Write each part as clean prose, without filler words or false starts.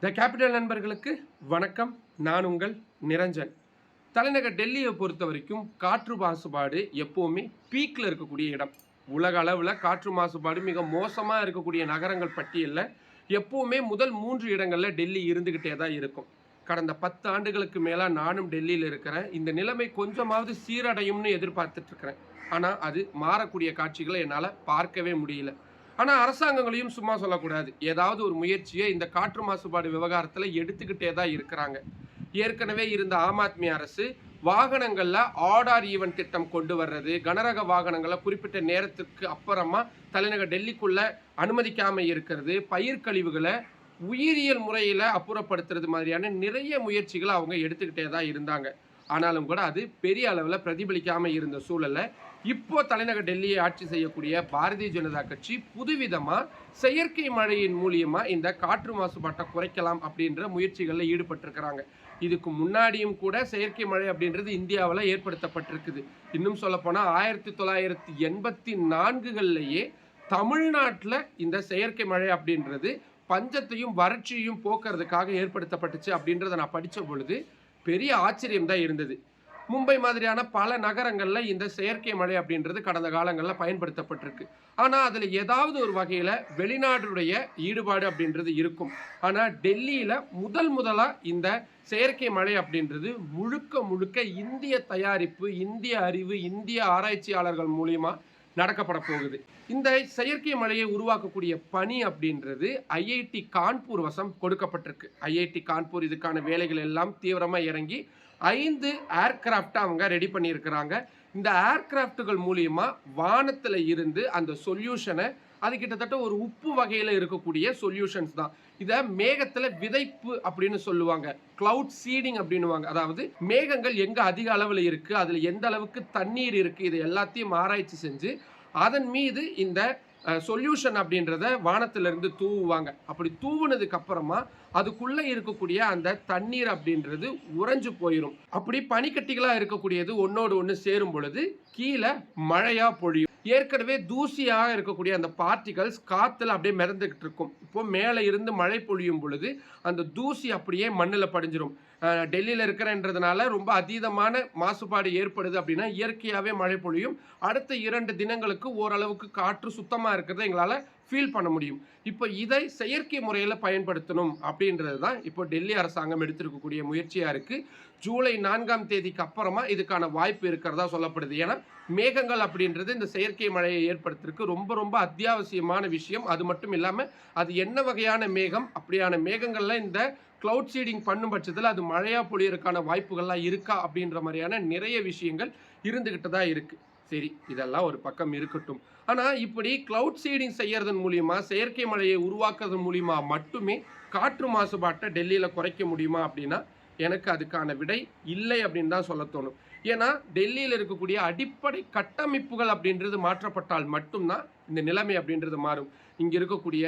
The capital நண்பர்களுக்கு வணக்கம். நான் உங்கள் நிரஞ்சன். தலைநகர் டெல்லியை பொறுத்த வரைக்கும் காற்று மாசுபாடு எப்போவுமே பீக்கில் இருக்கக்கூடிய இடம். உலக அளவில் காற்று மாசுபாடு மிக மோசமாக இருக்கக்கூடிய நகரங்கள் பட்டியலில் எப்போவுமே முதல் 3 இடங்களில் டெல்லி இருந்துக்கிட்டே தான் இருக்கும். கடந்த 10 ஆண்டுகளுக்கு மேலே நானும் டெல்லியில் இருக்கிறேன். இந்த நிலைமை கொஞ்சமாவது சீரடையும்னு எதிர்பார்த்துட்ருக்கிறேன். ஆனால் அது மாறக்கூடிய காட்சிகளை என்னால் பார்க்கவே முடியல. ஆனால் அரசாங்கங்களையும் சும்மா சொல்லக்கூடாது. ஏதாவது ஒரு முயற்சியை இந்த காற்று மாசுபாடு விவகாரத்தில் எடுத்துக்கிட்டே தான் இருக்கிறாங்க. ஏற்கனவே இருந்த ஆம் ஆத்மி அரசு வாகனங்களில் ஆடார் ஈவன் திட்டம் கொண்டு வர்றது, கனரக வாகனங்களை குறிப்பிட்ட நேரத்துக்கு அப்புறமா தலைநகர் டெல்லிக்குள்ளே அனுமதிக்காமல் இருக்கிறது, பயிர் கழிவுகளை உயிரியல் முறையில் அப்புறப்படுத்துறது மாதிரியான நிறைய முயற்சிகளை அவங்க எடுத்துக்கிட்டே தான் இருந்தாங்க. ஆனாலும் கூட அது பெரிய அளவில் பிரதிபலிக்காமல் இருந்த சூழலில் இப்போ தலைநகர் டெல்லியை ஆட்சி செய்யக்கூடிய பாரதிய ஜனதா கட்சி புதுவிதமாக செயற்கை மழையின் மூலியமாக இந்த காற்று மாசுபாட்டை குறைக்கலாம் அப்படின்ற முயற்சிகளில் ஈடுபட்டிருக்கிறாங்க. இதுக்கு முன்னாடியும் கூட செயற்கை மழை அப்படின்றது இந்தியாவில் ஏற்படுத்தப்பட்டிருக்குது. இன்னும் சொல்லப்போனால் 1984லேயே தமிழ்நாட்டில் இந்த செயற்கை மழை அப்படின்றது பஞ்சத்தையும் வறட்சியையும் போக்குறதுக்காக ஏற்படுத்தப்பட்டுச்சு அப்படின்றத நான் படித்த பொழுது பெரிய ஆச்சரியம் தான் இருந்தது. மும்பை மாதிரியான பல நகரங்களில் இந்த செயற்கை மழை அப்படின்றது கடந்த காலங்களில் பயன்படுத்தப்பட்டிருக்கு. ஆனால் அதில் ஏதாவது ஒரு வகையில் வெளிநாடுடைய ஈடுபாடு அப்படின்றது இருக்கும். ஆனால் டெல்லியில் முதலாக இந்த செயற்கை மழை அப்படின்றது முழுக்க முழுக்க இந்திய தயாரிப்பு, இந்திய அறிவு, இந்திய ஆராய்ச்சியாளர்கள் மூலிமா நடக்கப்பட போகுது. இந்த செயற்கை மழையை உருவாக்கக்கூடிய பணி அப்படின்றது ஐஐடி கான்பூர் வசம் கொடுக்கப்பட்டிருக்கு. ஐஐடி கான்பூர் இதுக்கான வேலைகள் எல்லாம் தீவிரமாக இறங்கி 5 ஏர்கிராஃப்டை அவங்க ரெடி பண்ணியிருக்கிறாங்க. இந்த ஏர்கிராஃப்டுகள் மூலியமா வானத்தில் இருந்து அந்த சொல்யூஷனை, அது கிட்டத்தட்ட ஒரு உப்பு வகையில் இருக்கக்கூடிய சொல்யூஷன்ஸ் தான். இதை மேகத்தில் விதைப்பு அப்படின்னு சொல்லுவாங்க, கிளவுட் சீடிங் அப்படின்னுவாங்க. அதாவது மேகங்கள் எங்கே அதிக அளவில் இருக்குது, அதில் எந்த அளவுக்கு தண்ணீர் இருக்குது, இதை எல்லாத்தையும் ஆராய்ச்சி செஞ்சு அதன் மீது இந்த சொல்யூஷன் அப்படின்றத வானத்திலிருந்து தூவுவாங்க. அப்படி தூவுனதுக்கு அப்புறமா அதுக்குள்ளே இருக்கக்கூடிய அந்த தண்ணீர் அப்படின்றது உறைஞ்சு போயிடும். அப்படி பனிக்கட்டிகளாக இருக்கக்கூடியது ஒன்னோடு ஒன்று சேரும் பொழுது கீழே மழையாக பொழியும். ஏற்கனவே தூசியாக இருக்கக்கூடிய அந்த பார்ட்டிகல்ஸ் காற்றுல அப்படியே மிதந்துக்கிட்டு இருக்கும். இப்போ மேலே இருந்து மழை பொழியும் பொழுது அந்த தூசி அப்படியே மண்ணில் படிஞ்சிடும். டெல்லியில் இருக்கிறன்றதுனால ரொம்ப அதீதமான மாசுபாடு ஏற்படுது அப்படின்னா இயற்கையாகவே மழை பொழியும். அடுத்த 2 தினங்களுக்கு ஓரளவுக்கு காற்று சுத்தமாக இருக்கிறத எங்களால் ஃபீல் பண்ண முடியும். இப்போ இதை செயற்கை முறையில் பயன்படுத்தணும் அப்படின்றது தான் இப்போ டெல்லி அரசாங்கம் எடுத்திருக்கக்கூடிய முயற்சியாக இருக்குது. ஜூலை 4ஆம் தேதிக்கு அப்புறமா இதுக்கான வாய்ப்பு இருக்கிறதா சொல்லப்படுது. ஏன்னா மேகங்கள் அப்படின்றது இந்த செயற்கை மழையை ஏற்படுத்துறதுக்கு ரொம்ப ரொம்ப அத்தியாவசியமான விஷயம். அது மட்டும் இல்லாமல் அது என்ன வகையான மேகம், அப்படியான மேகங்களில் இந்த கிளவுட் சீடிங் பண்ணும் பட்சத்தில் அது மழையாக பொழியறதுக்கான வாய்ப்புகள்லாம் இருக்கா அப்படின்ற மாதிரியான நிறைய விஷயங்கள் இருந்துக்கிட்டு தான் இருக்குது. சரி, இதெல்லாம் ஒரு பக்கம் இருக்கட்டும். ஆனால் இப்படி கிளவுட் சீடிங் செய்யறதன் மூலிமா, செயற்கை மழையை உருவாக்குறதன் மூலிமா மட்டுமே காற்று மாசுபாட்டை டெல்லியில் குறைக்க முடியுமா அப்படின்னா எனக்கு அதுக்கான விடை இல்லை அப்படின்னு தான் சொல்ல தோணும். ஏன்னா டெல்லியில் இருக்கக்கூடிய அடிப்படை கட்டமைப்புகள் அப்படின்றது மாற்றப்பட்டால் மட்டும்தான் இந்த நிலைமை அப்படின்றது மாறும். இங்கே இருக்கக்கூடிய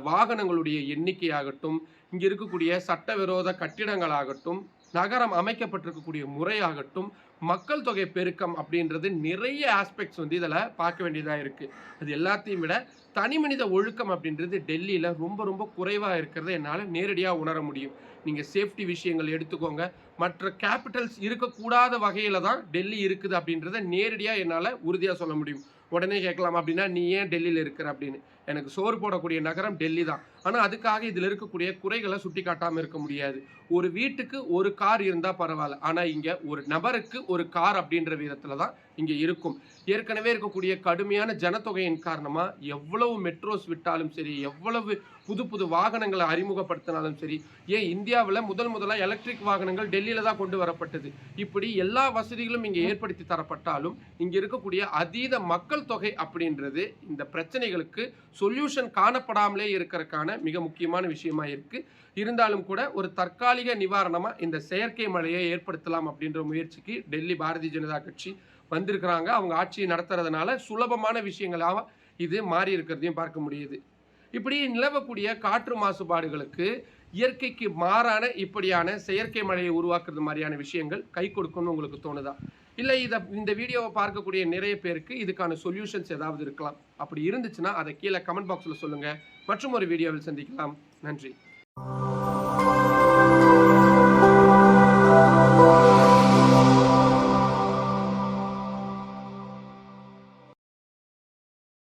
வாகனங்களுடைய எண்ணிக்கையாகட்டும், இங்கே இருக்கக்கூடிய சட்டவிரோத கட்டிடங்களாகட்டும், நகரம் அமைக்கப்பட்டிருக்கக்கூடிய முறையாகட்டும், மக்கள் தொகை பெருக்கம் அப்படின்றது நிறைய ஆஸ்பெக்ட்ஸ் இதில் பார்க்க வேண்டியதாக இருக்குது. அது எல்லாத்தையும் விட தனி மனித ஒழுக்கம் அப்படின்றது டெல்லியில் ரொம்ப ரொம்ப குறைவாக இருக்கிறத என்னால் நேரடியாக உணர முடியும். நீங்கள் சேஃப்டி விஷயங்கள் எடுத்துக்கோங்க, மற்ற கேபிட்டல்ஸ் இருக்கக்கூடாத வகையில் தான் டெல்லி இருக்குது அப்படின்றத நேரடியாக என்னால் உறுதியாக சொல்ல முடியும். உடனே கேட்கலாம், அப்படின்னா நீ ஏன் டெல்லியில் இருக்கிற அப்படின்னு. எனக்கு சோறு போடக்கூடிய நகரம் டெல்லி தான். ஆனால் அதுக்காக இதில் இருக்கக்கூடிய குறைகளை சுட்டி காட்டாமல் இருக்க முடியாது. ஒரு வீட்டுக்கு ஒரு கார் இருந்தால் பரவாயில்ல, ஆனால் இங்கே ஒரு நபருக்கு ஒரு கார் அப்படின்ற விதத்தில் தான் இங்கே இருக்கும். ஏற்கனவே இருக்கக்கூடிய கடுமையான ஜனத்தொகையின் காரணமாக எவ்வளவு மெட்ரோஸ் விட்டாலும் சரி, எவ்வளவு புது புது வாகனங்களை அறிமுகப்படுத்தினாலும் சரி, ஏன் இந்தியாவில் முதலாக எலக்ட்ரிக் வாகனங்கள் டெல்லியில் தான் கொண்டு வரப்பட்டது. இப்படி எல்லா வசதிகளும் இங்கே ஏற்படுத்தி தரப்பட்டாலும் இங்கே இருக்கக்கூடிய அதீத மக்கள் தொகை அப்படின்றது இந்த பிரச்சனைகளுக்கு சொல்யூஷன் காணப்படாமலே இருக்கிறதுக்கான மிக முக்கியமான விஷயமா இருக்கு. இருந்தாலும் கூட ஒரு தற்காலிக நிவாரணமாக இந்த செயற்கை மழையை ஏற்படுத்தலாம் அப்படின்ற முயற்சிக்கு டெல்லி பாரதிய ஜனதா கட்சி வந்திருக்கிறாங்க. அவங்க ஆட்சியை நடத்துறதுனால சுலபமான விஷயங்களாக இது மாறி இருக்கிறதையும் பார்க்க முடியுது. இப்படி நிலவக்கூடிய காற்று மாசுபாடுகளுக்கு இயற்கைக்கு மாறான இப்படியான செயற்கை மழையை உருவாக்குறது மாதிரியான விஷயங்கள் கை கொடுக்கும்னு உங்களுக்கு தோணுதா? இல்லை இந்த வீடியோவை பார்க்கக்கூடிய நிறைய பேருக்கு இதுக்கான சொல்யூஷன்ஸ் ஏதாவது இருக்கலாம். அப்படி இருந்துச்சுன்னா அதை கீழே கமெண்ட் பாக்ஸில் சொல்லுங்கள். மற்றும் ஒரு வீடியோவில் சந்திக்கலாம். நன்றி.